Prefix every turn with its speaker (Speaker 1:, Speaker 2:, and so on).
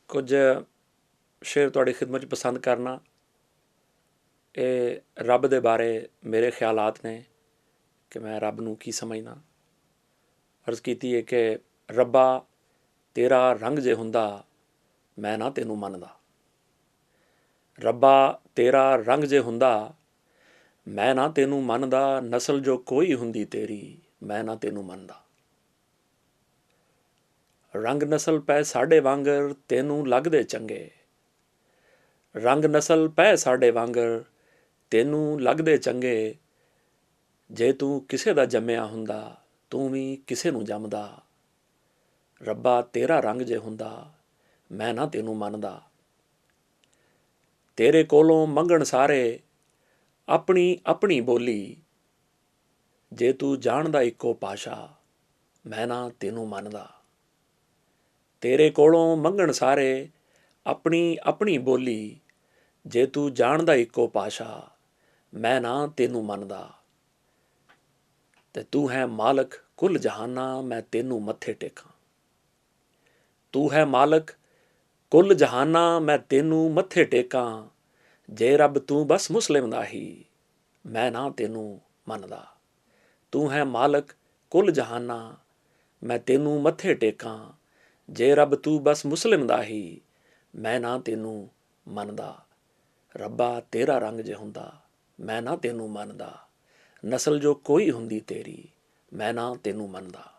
Speaker 1: ਕੁਝ ਸ਼ੇਅਰ ਤੁਹਾਡੀ ਖਿਦਮਤ 'ਚ ਪਸੰਦ ਕਰਨਾ। ਇਹ ਰੱਬ ਦੇ ਬਾਰੇ ਮੇਰੇ ਖਿਆਲਾਤ ਨੇ ਕਿ ਮੈਂ ਰੱਬ ਨੂੰ ਕੀ ਸਮਝਦਾ। ਅਰਜ਼ ਕੀਤੀ ਹੈ ਕਿ ਰੱਬਾ ਤੇਰਾ ਰੰਗ ਜੇ ਹੁੰਦਾ ਮੈਂ ਨਾ ਤੈਨੂੰ ਮੰਨਦਾ। ਰੱਬਾ ਤੇਰਾ ਰੰਗ ਜੇ ਹੁੰਦਾ ਮੈਂ ਨਾ ਤੈਨੂੰ ਮੰਨਦਾ। ਨਸਲ ਜੋ ਕੋਈ ਹੁੰਦੀ ਤੇਰੀ ਮੈਂ ਨਾ ਤੈਨੂੰ ਮੰਨਦਾ। ਰੰਗ ਨਸਲ ਪੈ ਸਾਡੇ ਵਾਂਗਰ ਤੈਨੂੰ ਲੱਗਦੇ ਚੰਗੇ। ਰੰਗ ਨਸਲ ਪੈ ਸਾਡੇ ਵਾਂਗਰ ਤੈਨੂੰ ਲੱਗਦੇ ਚੰਗੇ। ਜੇ ਤੂੰ ਕਿਸੇ ਦਾ ਜੰਮਿਆ ਹੁੰਦਾ ਤੂੰ ਵੀ ਕਿਸੇ ਨੂੰ ਜੰਮਦਾ। ਰੱਬਾ ਤੇਰਾ ਰੰਗ ਜੇ ਹੁੰਦਾ ਮੈਂ ਨਾ ਤੈਨੂੰ ਮੰਨਦਾ। ਤੇਰੇ ਕੋਲੋਂ ਮੰਗਣ ਸਾਰੇ ਆਪਣੀ ਆਪਣੀ ਬੋਲੀ। ਜੇ ਤੂੰ ਜਾਣਦਾ ਇੱਕੋ ਭਾਸ਼ਾ ਮੈਂ ਨਾ ਤੈਨੂੰ ਮੰਨਦਾ। ਤੇਰੇ ਕੋਲੋਂ ਮੰਗਣ ਸਾਰੇ ਆਪਣੀ ਆਪਣੀ ਬੋਲੀ। ਜੇ ਤੂੰ ਜਾਣਦਾ ਇੱਕੋ ਭਾਸ਼ਾ ਮੈਂ ਨਾ ਤੈਨੂੰ ਮੰਨਦਾ। ਤੇ ਤੂੰ ਹੈ ਮਾਲਕ ਕੁੱਲ ਜਹਾਨਾਂ ਮੈਂ ਤੈਨੂੰ ਮੱਥੇ ਟੇਕਾਂ। ਤੂੰ ਹੈ ਮਾਲਕ ਕੁੱਲ ਜਹਾਨਾਂ ਮੈਂ ਤੈਨੂੰ ਮੱਥੇ ਟੇਕਾਂ। ਜੇ ਰੱਬ ਤੂੰ ਬਸ ਮੁਸਲਿਮ ਦਾ ਹੀ ਮੈਂ ਨਾ ਤੈਨੂੰ ਮੰਨਦਾ। ਤੂੰ ਹੈ ਮਾਲਕ ਕੁੱਲ ਜਹਾਨਾਂ ਮੈਂ ਤੈਨੂੰ ਮੱਥੇ ਟੇਕਾਂ। ਜੇ ਰੱਬ ਤੂੰ ਬਸ ਮੁਸਲਿਮ ਦਾ ਹੀ ਮੈਂ ਨਾ ਤੈਨੂੰ ਮੰਨਦਾ। ਰੱਬਾ ਤੇਰਾ ਰੰਗ ਜੇ ਹੁੰਦਾ ਮੈਂ ਨਾ ਤੈਨੂੰ ਮੰਨਦਾ। ਨਸਲ ਜੋ ਕੋਈ ਹੁੰਦੀ ਤੇਰੀ ਮੈਂ ਨਾ ਤੈਨੂੰ ਮੰਨਦਾ।